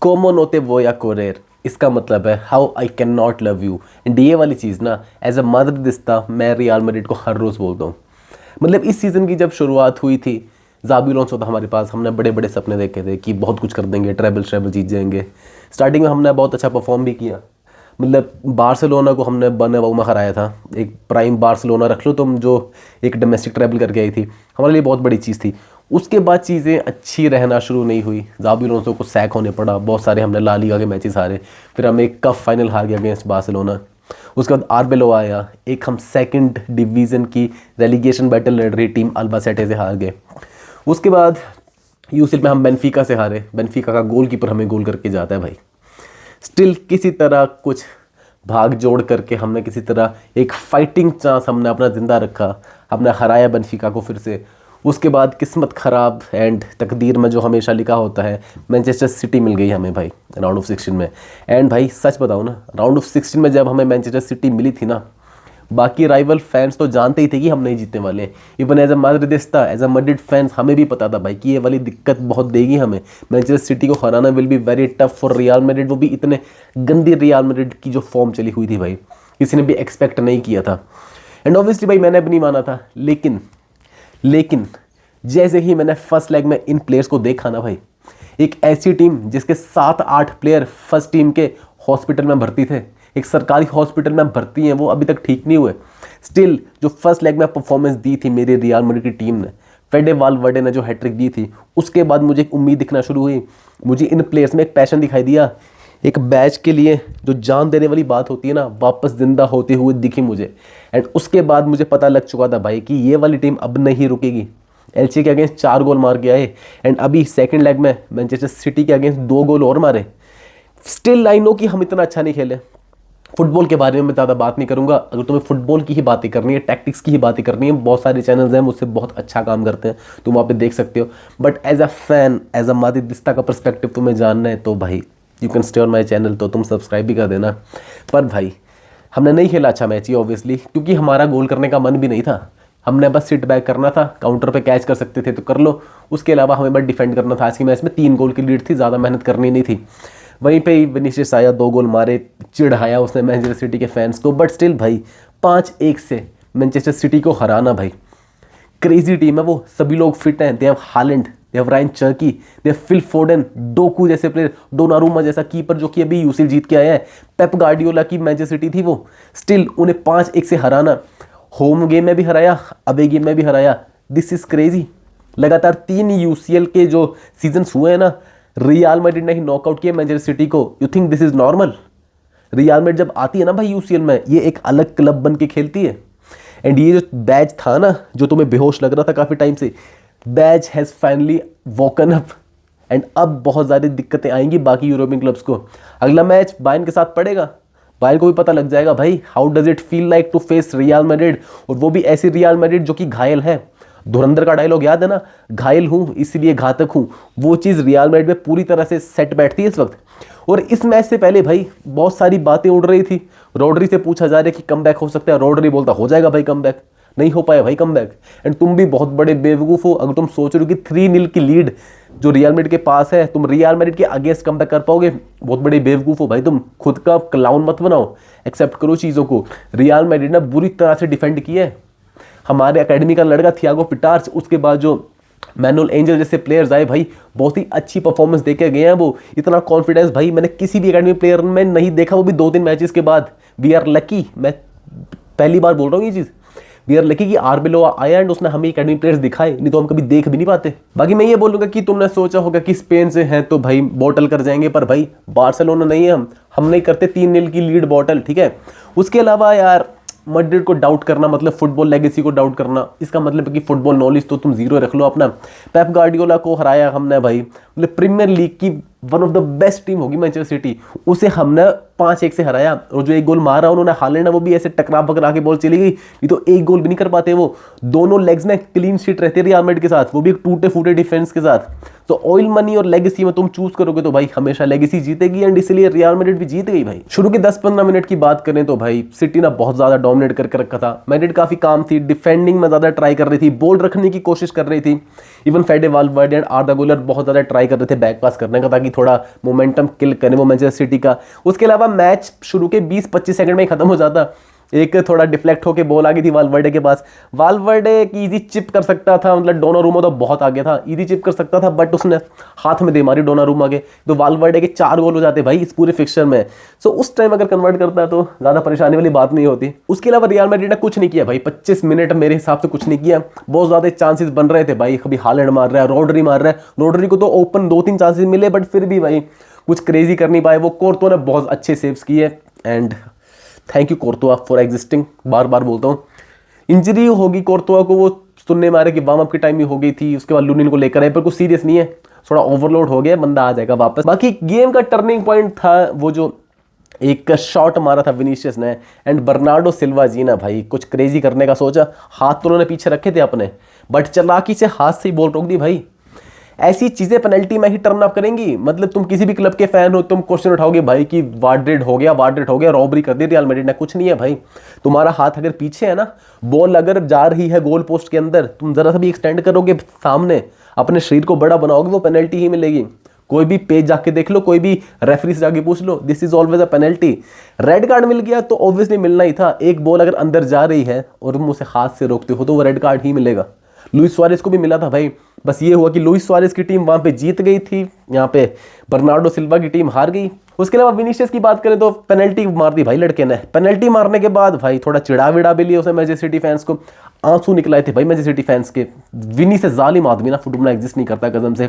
कॉमो नोते वो या कोरेर, इसका मतलब है how I can not love you. And ये वाली चीज़ ना एज अ मदरदिस्ता मैं रियल मैड्रिड को हर रोज़ बोलता हूँ। मतलब इस सीज़न की जब शुरुआत हुई थी, ज़ाबी अलोंसो था हमारे पास, हमने बड़े बड़े सपने देखे थे कि बहुत कुछ कर देंगे, ट्रेबल जीत जाएंगे। स्टार्टिंग में हमने बहुत अच्छा परफॉर्म भी किया। मतलब बार्सिलोना को हमने बर्नाब्यू में हराया था, एक प्राइम बार्सिलोना रख लो तुम, जो एक डोमेस्टिक ट्रैवल करके आई थी, हमारे लिए बहुत बड़ी चीज़ थी। उसके बाद चीज़ें अच्छी रहना शुरू नहीं हुई, ज़ाबी अलोंसो को सैक होने पड़ा, बहुत सारे हमने ला लीगा के मैचेस हारे, फिर हम एक कप फाइनल हार गया अगेंस्ट बार्सिलोना। उसके बाद आर्बेलो आया, एक हम सेकंड डिवीज़न की रेलीगेशन बैटल लड़ रही टीम अल्बासेटे से हार गए। उसके बाद यूसीएल में हम बेनफिका से हारे, बेनफिका का गोलकीपर हमें गोल करके जाता है भाई। स्टिल किसी तरह कुछ भाग जोड़ करके हमने किसी तरह एक फाइटिंग चांस हमने अपना ज़िंदा रखा, हमने हराया बेनफिका को फिर से। उसके बाद किस्मत ख़राब एंड तकदीर में जो हमेशा लिखा होता है, मैनचेस्टर सिटी मिल गई हमें भाई राउंड ऑफ 16 में। एंड भाई सच बताऊँ ना, राउंड ऑफ 16 में जब हमें मैनचेस्टर सिटी मिली थी ना, बाकी राइवल फैंस तो जानते ही थे कि हम नहीं जीतने वाले हैं। Even as a Madridista, as a Madrid fans, हमें भी पता था भाई कि ये वाली दिक्कत बहुत देगी हमें। मैनचेस्टर सिटी को हराना will be very tough for real Madrid, वो भी इतने गंदी रियल मैड्रिड की जो फॉर्म चली हुई थी भाई, किसी ने भी एक्सपेक्ट नहीं किया था। एंड ऑब्वियसली भाई मैंने भी नहीं माना था, लेकिन जैसे ही मैंने फर्स्ट लेग में इन प्लेयर्स को देखा ना भाई, एक ऐसी टीम जिसके 7-8 प्लेयर फर्स्ट टीम के हॉस्पिटल में भर्ती थे, एक सरकारी हॉस्पिटल में भर्ती हैं, वो अभी तक ठीक नहीं हुए। स्टिल जो फर्स्ट लेग में परफॉर्मेंस दी थी मेरी रियल मैड्रिड की टीम ने, फेडे वालवर्डे ने जो हैट्रिक दी थी, उसके बाद मुझे एक उम्मीद दिखना शुरू हुई। मुझे इन प्लेयर्स में एक पैशन दिखाई दिया, एक बैच के लिए जो जान देने वाली बात होती है ना, वापस जिंदा होते हुए दिखी मुझे। एंड उसके बाद मुझे पता लग चुका था भाई कि ये वाली टीम अब नहीं रुकेगी। एल्चे के अगेंस्ट 4 गोल मार के आए, एंड अभी सेकंड लेग में मैनचेस्टर सिटी के अगेंस्ट 2 गोल और मारे। स्टिल आई नो कि हम इतना अच्छा नहीं खेले। फुटबॉल के बारे में मैं ज़्यादा बात नहीं करूंगा। अगर तुम्हें फुटबॉल की ही बातें करनी है, टैक्टिक्स की ही बातें करनी है, बहुत सारे चैनल्स हैं मुझसे बहुत अच्छा काम करते हैं, तुम वहाँ पे देख सकते हो। But as a fan, as a Madridista का पर्सपेक्टिव तुम्हें जानना है तो भाई you can stay on my channel, तो तुम सब्सक्राइब भी कर देना। पर भाई हमने नहीं खेला अच्छा मैच ये ऑब्वियसली, क्योंकि हमारा गोल करने का मन भी नहीं था। हमने बस सिट बैक करना था, काउंटर पे कैच कर सकते थे तो कर लो, उसके अलावा हमें बस डिफेंड करना था। आज की मैच में 3 गोल की लीड थी, ज़्यादा मेहनत करनी नहीं थी। वहीं पे ही विनीसियस आया, 2 गोल मारे, चिढ़ाया उसने मैनचेस्टर सिटी के फैंस को। बट स्टिल भाई 5-1 से मैनचेस्टर सिटी को हराना भाई, क्रेजी टीम है वो, सभी लोग फिट हैं। They have Haaland, they have Rayan Cherki, they have Phil Foden, Doku जैसे प्लेयर, डोनारुमा जैसा कीपर जो कि अभी यूसीएल जीत के आया है, पेप गार्डियोला की मैनचेस्टर सिटी थी वो। स्टिल उन्हें 5-1 से हराना, होम गेम में भी हराया, अवे गेम में भी हराया। This is crazy. लगातार 3 यूसीएल के जो सीजन्स हुए हैं ना, रियल मैड्रिड ने ही नॉकआउट किया मैनचेस्टर सिटी को। You think this is normal? Real Madrid जब आती है ना भाई यूसीएल में, ये एक अलग क्लब बन के खेलती है। एंड ये जो बैच था ना, जो तुम्हें बेहोश लग रहा था काफ़ी टाइम से, batch has finally woken up. And अब बहुत ज़्यादा दिक्कतें आएंगी बाकी यूरोपियन क्लब्स को। अगला मैच बायर्न के साथ पड़ेगा, बायर्न को भी पता लग जाएगा भाई how does it feel like to face Real Madrid, और वो भी ऐसी रियल मैड्रिड जो कि घायल है। धुरंधर का डायलॉग याद है ना, घायल हूँ इसलिए घातक हूँ, वो चीज़ रियल मैड्रिड में पूरी तरह से सेट बैठती है इस वक्त। और इस मैच से पहले भाई बहुत सारी बातें उड़ रही थी। रोड्री से पूछा जा रहा है कि कमबैक हो सकता है, रोड्री बोलता हो जाएगा भाई कमबैक, नहीं हो पाया भाई कमबैक। एंड तुम भी बहुत बड़े बेवकूफ़ हो अगर तुम सोच रहे हो कि 3-0 की लीड जो रियल मैड्रिड के पास है, तुम रियल मैड्रिड के अगेंस्ट कमबैक कर पाओगे। बहुत बड़े बेवकूफ़ हो भाई तुम, खुद का क्लाउन मत बनाओ, एक्सेप्ट करो चीज़ों को। रियल मैड्रिड ने बुरी तरह से डिफेंड किया है। हमारे अकेडमी का लड़का थियागो पिटार्स, उसके बाद जो मैनुअल एंजल जैसे प्लेयर्स आए भाई, बहुत ही अच्छी परफॉर्मेंस देके गए हैं वो। इतना कॉन्फिडेंस भाई मैंने किसी भी एकेडमी प्लेयर में नहीं देखा, वो भी 2-3 मैचेस के बाद। वी आर लकी, मैं पहली बार बोल रहा हूँ ये चीज़, वी आर लकी कि आर्बेलो आया एंड उसने हमें एकेडमी प्लेयर्स दिखाए, नहीं तो हम कभी देख भी नहीं पाते। बाकी मैं ये बोलूँगा कि तुमने सोचा होगा कि स्पेन से हैं तो भाई बॉटल कर जाएंगे, पर भाई बार्सिलोना नहीं है, हम नहीं करते 3-0 की लीड बॉटल, ठीक है। उसके अलावा यार मैड्रिड को डाउट करना मतलब फुटबॉल लेगेसी को डाउट करना, इसका मतलब है कि फुटबॉल नॉलेज तो तुम जीरो रख लो अपना। पेप गार्डियोला को हराया हमने भाई, मतलब प्रीमियर लीग की one of the best team होगी मैनचेस्टर सिटी, उसे हमने 5-1 से हराया। और जो 1 गोल मारा उन्होंने हालैंड ने, वो भी ऐसे टकरा पकड़ा के बॉल चली गई, नहीं तो 1 गोल भी नहीं कर पाते वो। दोनों लेग्स में क्लीन शीट रहती है रियल मैड्रिड के साथ, वो भी एक टूटे फूटे डिफेंस के साथ। तो ऑयल मनी और लेगेसी में तुम चूज करोगे तो भाई हमेशा लेगेसी जीतेगी, एंड इसलिए रियल मैड्रिड भी जीत गई भाई। शुरू के 10-15 मिनट की बात करें तो भाई सिटी ने बहुत ज्यादा डोमिनेट करके रखा था। मैड्रिड काफी काम थी, डिफेंडिंग में ज्यादा ट्राई कर रही थी, बॉल रखने की कोशिश कर रही थी। इवन फेडे वालवर्डे एंड आर्दा गुलर बहुत ज्यादा ट्राई कर रहे थे बैक पास करने का, ताकि ताकि थोड़ा मोमेंटम किल करें वो मैनचेस्टर सिटी का। उसके अलावा मैच शुरू के 20-25 सेकंड में ही खत्म हो जाता। एक थोड़ा डिफ्लेक्ट होके बॉल आ गई थी वालवर्डे के पास, वालवर्डे एक इजी चिप कर सकता था, मतलब डोनारूमा तो बहुत आगे था, इजी चिप कर सकता था, बट उसने हाथ में दे मारी डोनारूमा के, तो वालवर्डे के 4 गोल हो जाते भाई इस पूरे फिक्सचर में। सो उस टाइम अगर कन्वर्ट करता तो ज़्यादा परेशानी वाली बात नहीं होती। उसके अलावा रियल मैड्रिड ने कुछ नहीं किया भाई, 25 मिनट मेरे हिसाब से कुछ नहीं किया। बहुत ज़्यादा चांसेस बन रहे थे भाई, कभी हालैंड मार रहा है, रॉड्री मार रहा है, रॉड्री को तो ओपन 2-3 चांसेस मिले, बट फिर भी भाई कुछ क्रेजी कर नहीं पाए। वो कोर्तो ने बहुत अच्छे सेव्स किए, and thank you Courtois for existing. बार बार बोलता हूँ, इंजरी होगी कोर्तुआ को, वो सुनने में आ रहा है कि वार्म अप के टाइम ही हो गई थी, उसके बाद लुनिन को लेकर आए, पर कुछ सीरियस नहीं है, थोड़ा ओवरलोड हो गया, बंदा आ जाएगा वापस। बाकी गेम का टर्निंग पॉइंट था वो जो एक शॉट मारा था विनीशियस ने, एंड बर्नार्डो सिल्वा जी ना भाई कुछ क्रेजी करने का सोचा, हाथ तो उन्होंने पीछे रखे थे अपने, बट चालाकी से हाथ से ही बॉल रोक दी भाई। ऐसी चीजें पेनल्टी में ही टर्न अप करेंगी। मतलब तुम किसी भी क्लब के फैन हो, तुम क्वेश्चन उठाओगे भाई कि वार्डेड हो गया, रॉबरी कर दी रियल मैड्रिड ने। कुछ नहीं है भाई, तुम्हारा हाथ अगर पीछे है ना, बॉल अगर जा रही है गोल पोस्ट के अंदर, तुम जरा सा भी एक्सटेंड करोगे सामने, अपने शरीर को बड़ा बनाओगे, वो पेनल्टी ही मिलेगी। कोई भी पेज जाके देख लो, कोई भी रेफरी से जाके पूछ लो, this is always a penalty. Red card मिल गया तो ऑब्वियसली मिलना ही था। एक बॉल अगर अंदर जा रही है और तुम उसे हाथ से रोकते हो तो वो रेड कार्ड ही मिलेगा। लुइस सुआरेज को भी मिला था भाई, बस ये हुआ कि लुइस सुआरेज की टीम वहां पे जीत गई थी, यहाँ पे बर्नार्डो सिल्वा की टीम हार गई। उसके अलावा विनीशियस की बात करें तो पेनल्टी मार दी भाई लड़के ने। पेनल्टी मारने के बाद भाई थोड़ा चिड़ा विड़ा भी लिया उसने मैनचेस्टर सिटी फैंस को, आंसू निकलाए थे भाई मैनचेस्टर सिटी फैंस के। विनी से जालिम आदमी ना फुटबॉल में एग्जिस्ट नहीं करता कसम से।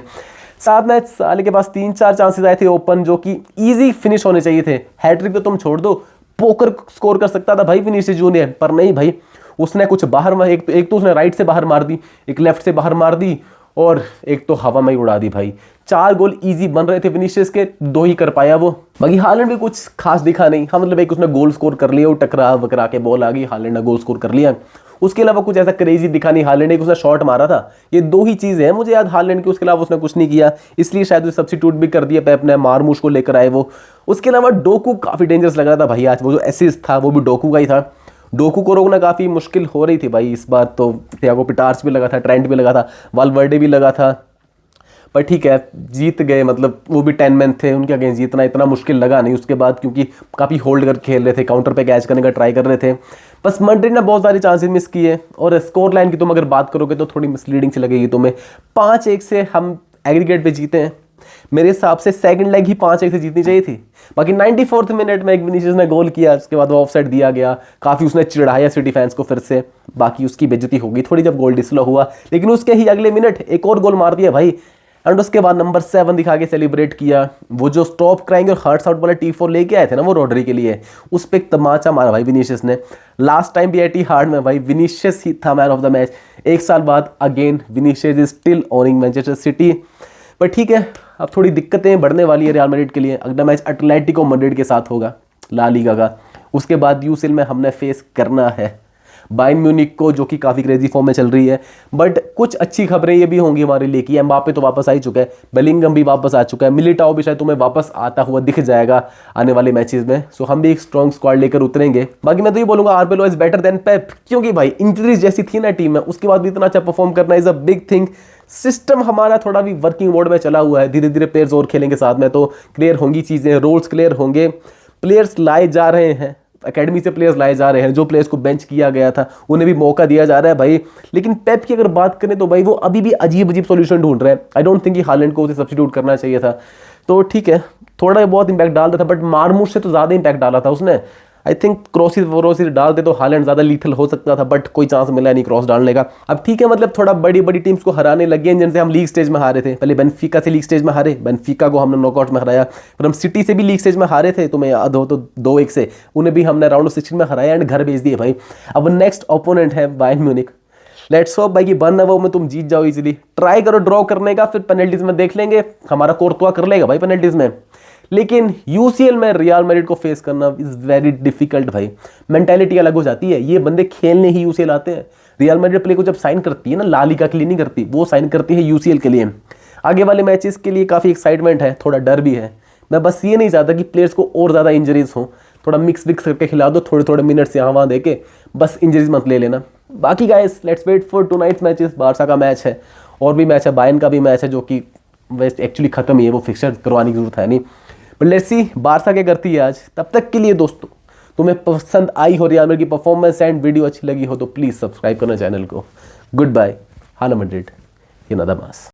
साथ मैच साले के पास 3-4 चांसेस आए थे ओपन, जो कि इजी फिनिश होने चाहिए थे। हैट्रिक तो तुम छोड़ दो, पोकर स्कोर कर सकता था भाई विनीशियस जूनियर, पर नहीं भाई, उसने कुछ बाहर में एक तो उसने राइट से बाहर मार दी, एक लेफ्ट से बाहर मार दी, और एक तो हवा में ही उड़ा दी भाई। 4 गोल इजी बन रहे थे विनीशियस के, 2 ही कर पाया वो। बाकी हालैंड भी कुछ खास दिखा नहीं, हाँ मतलब एक उसने गोल स्कोर कर लिया, वो टकरा वकरा के बॉल आ गई, हालैंड ने गोल स्कोर कर लिया। उसके अलावा कुछ ऐसा क्रेजी दिखा नहीं। हालैंड एक उसने शॉट मारा था, ये 2 ही चीज़ें हैं मुझे याद हालैंड की, उसके अलावा उसने कुछ नहीं किया, इसलिए शायद उसे सब्स्टिट्यूट भी कर दिया पेप ने, मारमूश को लेकर आए वो। उसके अलावा डोकू काफ़ी डेंजरस लग रहा था भाई आज, वो जो एसिस्ट था वो भी डोकू का ही था। डोकू को रोकना काफ़ी मुश्किल हो रही थी भाई इस बार तो। थियागो पिटार्स भी लगा था, ट्रेंट भी लगा था, वालवर्डे भी लगा था, पर ठीक है जीत गए। मतलब वो भी 10 मैन थे, उनके अगेंस्ट जीतना इतना मुश्किल लगा नहीं उसके बाद, क्योंकि काफ़ी होल्ड कर खेल रहे थे, काउंटर पे कैच करने का ट्राई कर रहे थे। बस मैड्रिड ने बहुत सारे चांसेस मिस किए, और स्कोर लाइन की तुम अगर बात करोगे तो थोड़ी मिसलीडिंग सी लगेगी तुम्हें। 5-1 से हम एग्रीगेट पे जीते हैं, मेरे हिसाब से सेकंड लेग ही 5-1 से जीतनी चाहिए थी। बाकी 94th मिनट में एक विनीशियस ने गोल किया, उसके बाद वो ऑफसाइड दिया गया, काफ़ी उसने चिढ़ाया सिटी फैंस को फिर से, बाकी उसकी बेइज्जती हो गई थोड़ी जब गोल डिस्लो हुआ, लेकिन उसके ही अगले मिनट एक और गोल मार दिया भाई, एंड उसके बाद नंबर 7 दिखा के सेलिब्रेट किया। वो जो स्टॉप क्राइंग और हर्ट्स आउट वाला T4 लेके आए थे ना वो रॉड्री के लिए, उस पर एक तमाचा मारा भाई विनीशियस ने। लास्ट टाइम भी एटिहाड में भाई विनीशियस ही था मैन ऑफ द मैच। 1 साल बाद again Vinicius is still owning Manchester city. पर ठीक है, अब थोड़ी दिक्कतें बढ़ने वाली है रियल मैड्रिड के लिए। अगला मैच एटलेटिको मैड्रिड के साथ होगा ला लीगा का, उसके बाद यूसीएल में हमने फेस करना है बायर्न म्यूनिक को, जो कि काफ़ी क्रेजी फॉर्म में चल रही है। बट कुछ अच्छी खबरें ये भी होंगी हमारे लिए कि एम्बापे तो वापस आ ही चुका है, बेलिंगम भी वापस आ चुका है, मिलिटाओ भी शायद तुम्हें वापस आता हुआ दिख जाएगा आने वाले मैचेस में। सो हम भी एक स्ट्रॉन्ग स्क्वाड लेकर उतरेंगे। बाकी मैं तो ये बोलूँगा आरबेलो इज बेटर देन पेप, क्योंकि भाई इंजरीज जैसी थी ना टीम में, उसके बाद भी इतना अच्छा परफॉर्म करना is a big thing. System हमारा थोड़ा भी वर्किंग मोड में चला हुआ है, धीरे धीरे प्लेयर्स और खेलेंगे साथ में तो क्लियर होंगी चीज़ें, रोल्स क्लियर होंगे, प्लेयर्स लाए जा रहे हैं, एकेडमी से प्लेयर्स लाए जा रहे हैं, जो प्लेयर्स को बेंच किया गया था उन्हें भी मौका दिया जा रहा है भाई। लेकिन पेप की अगर बात करें तो भाई वो अभी भी अजीब अजीब सॉल्यूशन ढूंढ रहे हैं। आई डोंट थिंक कि हालैंड को उसे सब्स्टिट्यूट करना चाहिए था, तो ठीक है थोड़ा बहुत इंपैक्ट डाल रहा था, बट मारमूश से तो ज़्यादा इंपैक्ट डाला था उसने। आई थिंक क्रॉसेस डाल दे तो हालैंड ज़्यादा लीथल हो सकता था, बट कोई चांस मिला नहीं क्रॉस डालने का। अब ठीक है, मतलब थोड़ा बड़ी बड़ी टीम्स को हराने लगे हैं, जिनसे हम लीग स्टेज में हारे थे। पहले बेनफिका से लीग स्टेज में हारे, बेनफिका को हमने नॉकआउट में हराया, फिर हम सिटी से भी लीग स्टेज में हारे थे, तुम्हें याद हो तो 2-1 से, उन्हें भी हमने राउंड ऑफ 16 में हराया एंड घर भेज दिए भाई। अब नेक्स्ट ओपोनेंट है बायर्न म्यूनिक। लेट्स होप भाई कि बर्नअबो में तुम जीत जाओ इजीली। ट्राई करो ड्रॉ करने का, फिर पेनल्टीज में देख लेंगे, हमारा कोर्तुआ कर लेगा भाई पेनल्टीज में। लेकिन यूसीएल में रियल मैड्रिड को फेस करना इज वेरी डिफिकल्ट भाई। मेंटालिटी अलग हो जाती है, ये बंदे खेलने ही यूसीएल आते हैं। रियल मैड्रिड प्ले को जब साइन करती है ना, ला लीगा के लिए नहीं करती, वो साइन करती है यूसीएल के लिए। आगे वाले मैचेस के लिए काफ़ी एक्साइटमेंट है, थोड़ा डर भी है। मैं बस ये नहीं चाहता कि प्लेयर्स को और ज़्यादा इंजरीज हो, थोड़ा मिक्स विक्स करके खिला दो, थोड़े थोड़े मिनट्स यहाँ वहाँ देके, बस इंजरीज मत ले लेना। बाकी guys let's wait for tonight's matches. Barca का मैच है, और भी मैच है, बायर्न का भी मैच है, जो कि वैसे एक्चुअली ख़त्म ही है, वो फिक्सर करवाने की जरूरत है नहीं। बट लेट्स सी बारसा क्या करती है आज। तब तक के लिए दोस्तों, तुम्हें पसंद आई हो रियल मैड्रिड की परफॉर्मेंस एंड वीडियो अच्छी लगी हो तो प्लीज़ सब्सक्राइब करना चैनल को। गुड बाय, हाना मैड्रिड, इन अदर मास।